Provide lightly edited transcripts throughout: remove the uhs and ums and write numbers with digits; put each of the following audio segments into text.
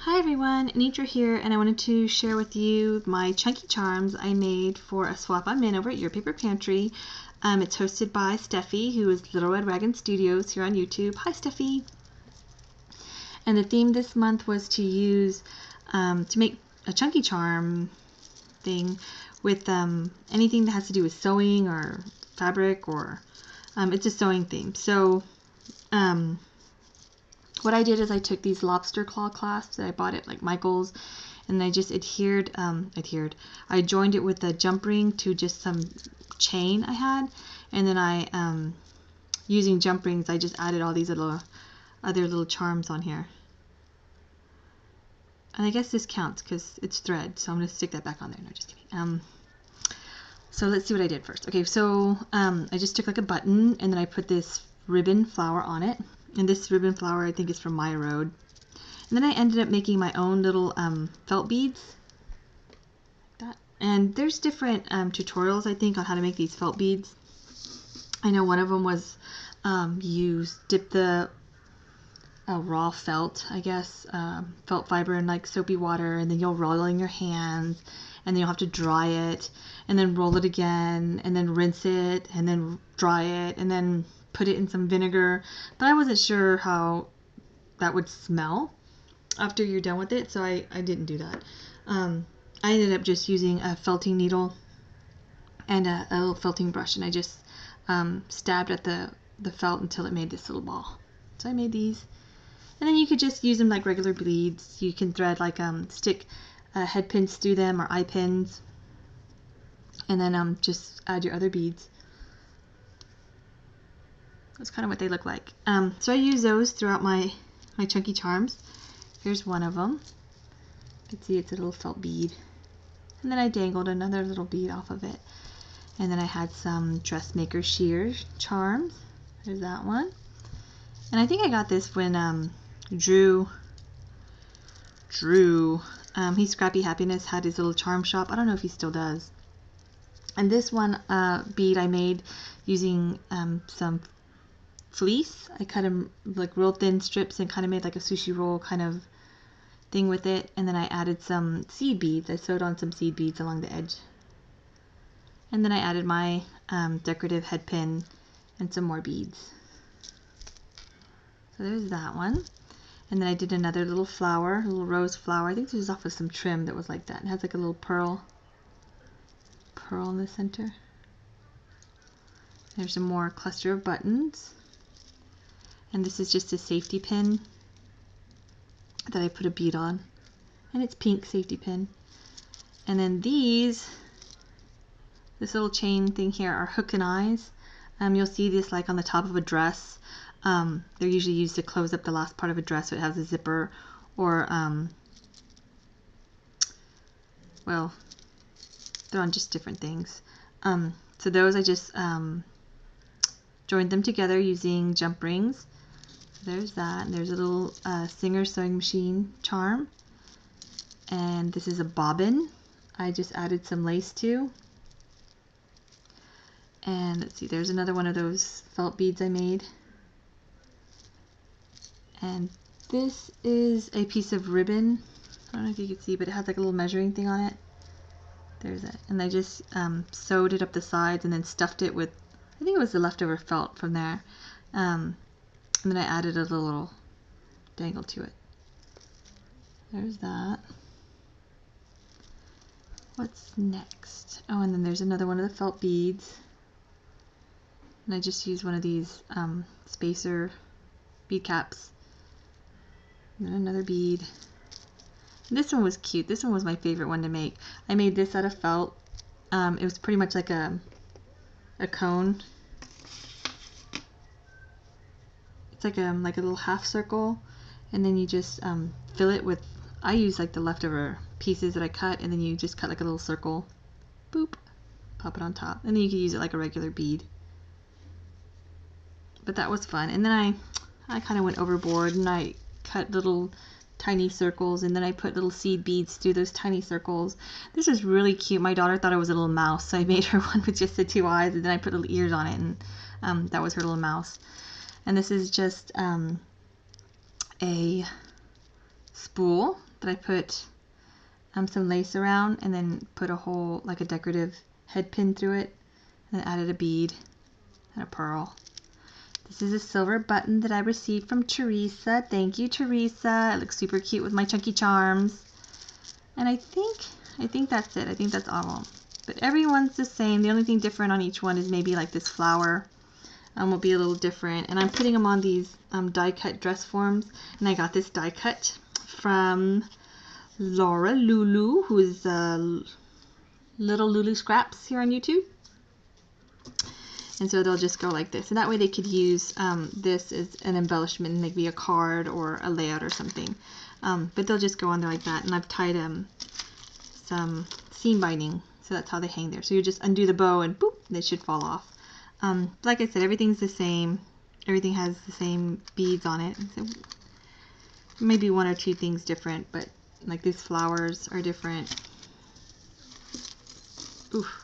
Hi everyone, Anitra here, and I wanted to share with you my chunky charms I made for a swap I'm in over at Your Paper Pantry. It's hosted by Steffi, who is Little Red Wagon Studios here on YouTube. Hi Steffi! And the theme this month was to use, to make a chunky charm thing with anything that has to do with sewing or fabric, or it's a sewing theme. So what I did is I took these lobster claw clasps that I bought at like Michael's, and I just I joined it with a jump ring to just some chain I had, and then I using jump rings I just added all these other little charms on here. And I guess this counts because it's thread, so I'm going to stick that back on there. No, just kidding. So let's see what I did first. Okay, so I just took like a button, and then I put this ribbon flower on it. And this ribbon flower I think is from My Road. And then I ended up making my own little felt beads. Like that. And there's different tutorials I think on how to make these felt beads. I know one of them was you dip the raw felt, I guess, felt fiber in like soapy water, and then you'll roll it in your hands, and then you'll have to dry it, and then roll it again, and then rinse it, and then dry it, and then put it in some vinegar. But I wasn't sure how that would smell after you're done with it, so I didn't do that. I ended up just using a felting needle and a little felting brush, and I just stabbed at the felt until it made this little ball. So I made these. And then you could just use them like regular beads. You can thread like stick head pins through them, or eye pins, and then just add your other beads. That's kind of what they look like. So I use those throughout my chunky charms. Here's one of them. You can see it's a little felt bead. And then I dangled another little bead off of it. And then I had some dressmaker shear charms. There's that one. And I think I got this when Drew, he's Scrappy Happiness, had his little charm shop. I don't know if he still does. And this one bead I made using some fleece. I cut them like real thin strips and kind of made like a sushi roll kind of thing with it. And then I added some seed beads. I sewed on some seed beads along the edge. And then I added my decorative head pin and some more beads. So there's that one. And then I did another little flower, a little rose flower. I think this was off of some trim that was like that. It has like a little pearl in the center. There's some more cluster of buttons. And this is just a safety pin that I put a bead on. And it's pink safety pin. And then this little chain thing here are hook and eyes. You'll see this like on the top of a dress. They're usually used to close up the last part of a dress, so it has a zipper, or well, they're on just different things. So those I just joined them together using jump rings. So there's that, and there's a little Singer sewing machine charm, and this is a bobbin I just added some lace to. And let's see, there's another one of those felt beads I made. And this is a piece of ribbon. I don't know if you can see, but it has like a little measuring thing on it. There's it. And I just sewed it up the sides and then stuffed it with, I think it was the leftover felt from there. And then I added a little dangle to it. There's that. What's next? Oh, and then there's another one of the felt beads. And I just used one of these spacer bead caps. And another bead. And this one was cute. This one was my favorite one to make. I made this out of felt. It was pretty much like a cone. It's like a little half circle, and then you just fill it with. I use like the leftover pieces that I cut, and then you just cut like a little circle. Boop. Pop it on top, and then you can use it like a regular bead. But that was fun. And then I kind of went overboard, and I cut little tiny circles, and then I put little seed beads through those tiny circles. This is really cute. My daughter thought it was a little mouse, so I made her one with just the two eyes, and then I put little ears on it, and that was her little mouse. And this is just a spool that I put some lace around and then put a whole, like a decorative head pin through it, and added a bead and a pearl. This is a silver button that I received from Teresa. Thank you, Teresa. It looks super cute with my chunky charms. And I think that's it. I think that's all of them. But everyone's the same. The only thing different on each one is maybe like this flower will be a little different. And I'm putting them on these die cut dress forms. And I got this die cut from Laura Lulu, who is Little Lulu Scraps here on YouTube. And so they'll just go like this. And that way they could use this as an embellishment, maybe a card or a layout or something. But they'll just go on there like that. And I've tied some seam binding, so that's how they hang there. So you just undo the bow and boop, they should fall off. Like I said, everything's the same. Everything has the same beads on it. So maybe one or two things different, but like these flowers are different. Oof.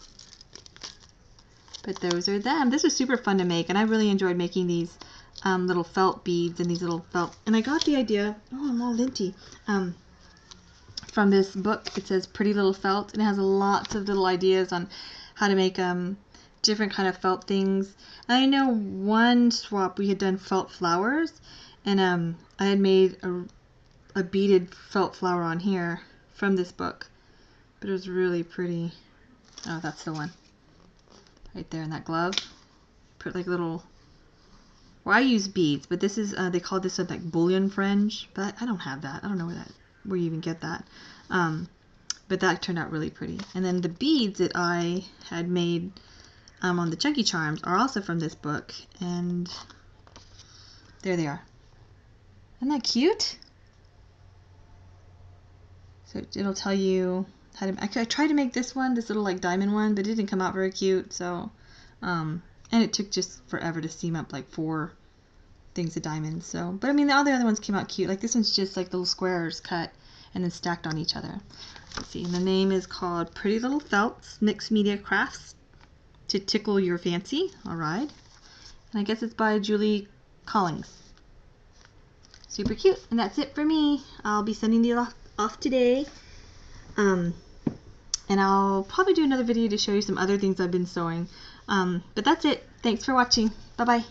But those are them. This was super fun to make, and I really enjoyed making these little felt beads and these little felt. And I got the idea, oh, I'm all linty, from this book. It says Pretty Little Felt, and it has lots of little ideas on how to make different kind of felt things. And I know one swap we had done felt flowers, and I had made a beaded felt flower on here from this book, but it was really pretty. Oh, that's the one right there in that glove. Put like little, well, I use beads, but this is they call this like bullion fringe, but I don't have that. I don't know where you even get that. But that turned out really pretty. And then the beads that I had made on the chunky charms are also from this book, and there they are. Isn't that cute? So it'll tell you how to. I tried to make this one, this little like diamond one, but it didn't come out very cute. So, and it took just forever to seam up like 4 things of diamonds. So, but I mean, all the other ones came out cute. Like this one's just like little squares cut and then stacked on each other. Let's see, and the name is called Pretty Little Felts Mixed Media Crafts to Tickle Your Fancy. All right, and I guess it's by Julie Collings. Super cute. And that's it for me. I'll be sending these off today. And I'll probably do another video to show you some other things I've been sewing. But that's it. Thanks for watching. Bye-bye.